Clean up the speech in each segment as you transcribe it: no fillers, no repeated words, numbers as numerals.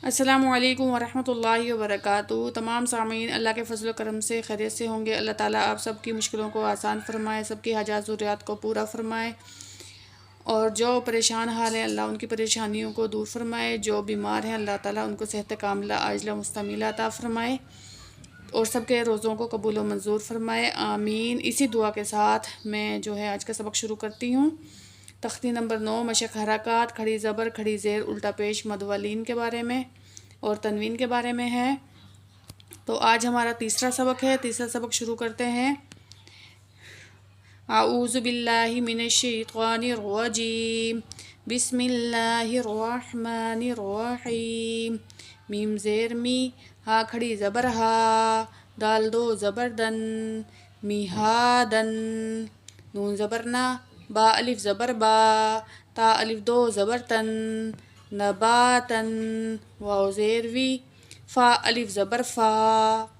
السلام علیکم ورحمۃ اللہ وبرکاتہ۔ تمام سامعین اللہ کے فضل و کرم سے خیریت سے ہوں گے۔ اللہ تعالیٰ آپ سب کی مشکلوں کو آسان فرمائے، سب کی حاجات ضروریات کو پورا فرمائے، اور جو پریشان حال ہیں اللہ ان کی پریشانیوں کو دور فرمائے، جو بیمار ہیں اللہ تعالیٰ ان کو صحت کاملہ عاجلہ مستعمیلہ عطا فرمائے، اور سب کے روزوں کو قبول و منظور فرمائے، آمین۔ اسی دعا کے ساتھ میں آج کا سبق شروع کرتی ہوں۔ تختی نمبر 9 مشق حرکات، کھڑی زبر، کھڑی زیر، الٹا پیش، مد و لین کے بارے میں اور تنوین کے بارے میں ہے۔ تو آج ہمارا تیسرا سبق ہے۔ تیسرا سبق شروع کرتے ہیں۔ اعوذ باللہ من الشیطان الرجیم، بسم اللہ الرحمن الرحیم۔ میم زیر می، ہا کھڑی زبر ہا، دال دو زبر دن، می ہا دن، نون زبر نا، با الف زبر با، تا الف دو زبر تن، نباتن، واو زیر وی، فا الف زبر فا،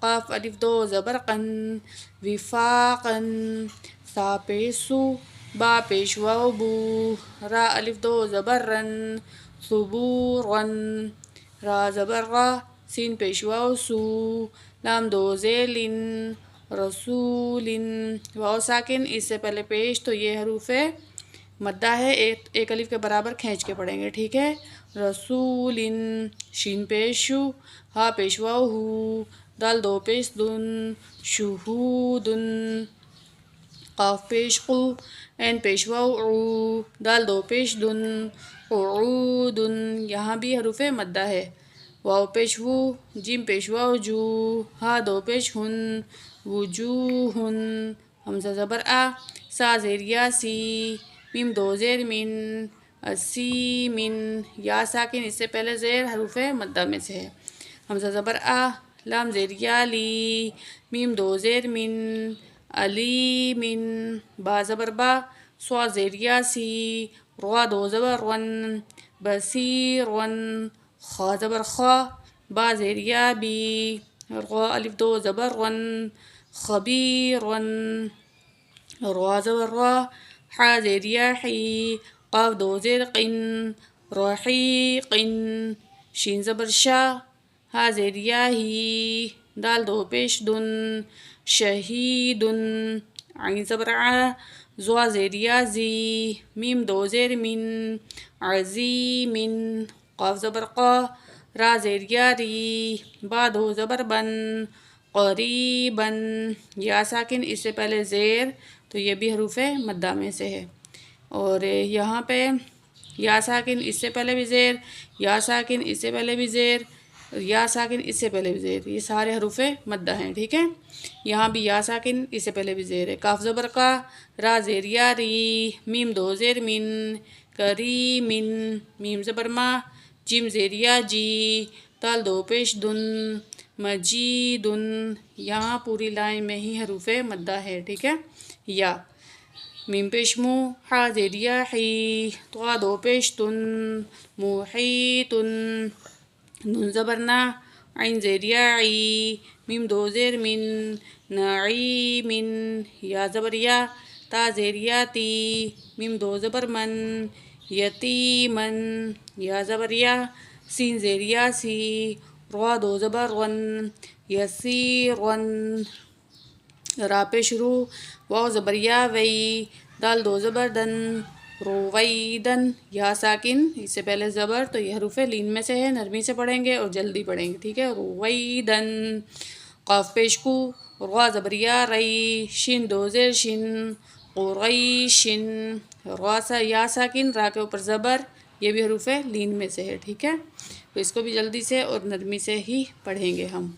قاف الف دو زبر قن، وفاقن، سا پیش سو، با پیش واو بو، را الف دو زبر رن، صبورن، را زبر را، سین پیش واو سو، لام دو زیر لن، رسولن، واو ساکن اس سے پہلے پیش، تو یہ حروف مدہ ہے، ایک الف کے برابر کھینچ کے پڑھیں گے، ٹھیک ہے۔ رسولن، شین پیش شو، ہا پیش واو ہو، دال دو پیش دن، شہودن، قاف پیش قو، این پیش واو عو، دال دو پیش دن، قعودن، یہاں بھی حروف مدہ ہے۔ واو پیش وو، جیم پیش واو جو، ہا دو پیش ہن، وجوہن، حمزہ زبر آ، سا زیر یا سی، میم دو زیر من، اسی من، یا ساکن اس سے پہلے زیر حروف مدہ میں سے ہے۔ حمزہ زبر آ، لام زیر یا لی، میم دو زیر من، علی من، با زبر با، سوا زیر یا سی، روا دو زبر ون، بصیر ون، خا زبر خا، با زیر یا بی، روا الف دو زبر ون، خبیر ون، روا زبر را، حا زیر یا حی، قاف دو زیر قن، رحیقن، شین زبر شا، ہا زیر یا ہی، دال دو پیش دن، شہیدن، عین زبر ع، زوا زیر یا زی، میم دو زیر من، عظیمن، قاف زبر قا، را زیر یا ری، با دو زبر بن، قریبن، یا ساکن اس سے پہلے زیر، تو یہ بھی حروف مدہ میں سے ہے۔ اور یہاں پہ یا ساکن اس سے پہلے بھی زیر، یا ساکن اس سے پہلے بھی زیر، یا ساکن اس سے پہلے بھی زیر، یہ سارے حروف مدہ ہیں، ٹھیک ہے۔ یہاں بھی یا ساکن اس سے پہلے بھی زیر ہے۔ کاف زبر کا، را زیر یا ری، میم دو زیر من، کریمن، میم زبر ما، جیم زیر یا جی، تال دو پیش دن، مجیدن، یہاں پوری لائن میں ہی حروف مدہ ہے، ٹھیک ہے۔ یا میم پیش مو، ہا زیر یا حی، طا دو پیش تن، محیطن، نون زبر نا، عین زیر یا عی، میم دو زیر من، نعیمن، یا زبر یا، تا زیر یا تی، میم دو زبر من، یتیمن، یا زبر یا، سین زیر یا سی، روا دو زبر ون، یسیرن، را پیش رو، واو زبر یا وی، دال دو زبر دن، رویدن، یا ساکن اس سے پہلے زبر، تو یہ حروف لین میں سے ہے، نرمی سے پڑھیں گے اور جلدی پڑھیں گے، ٹھیک ہے۔ رویدن، قاف پیش کو، روا زبر یا ری، شین دو زیر شن، قریشن، روا سا یا ساکن، را کے اوپر زبر، یہ بھی حروف لین میں سے ہے، ٹھیک ہے۔ تو اس کو بھی جلدی سے اور نرمی سے ہی پڑھیں گے ہم۔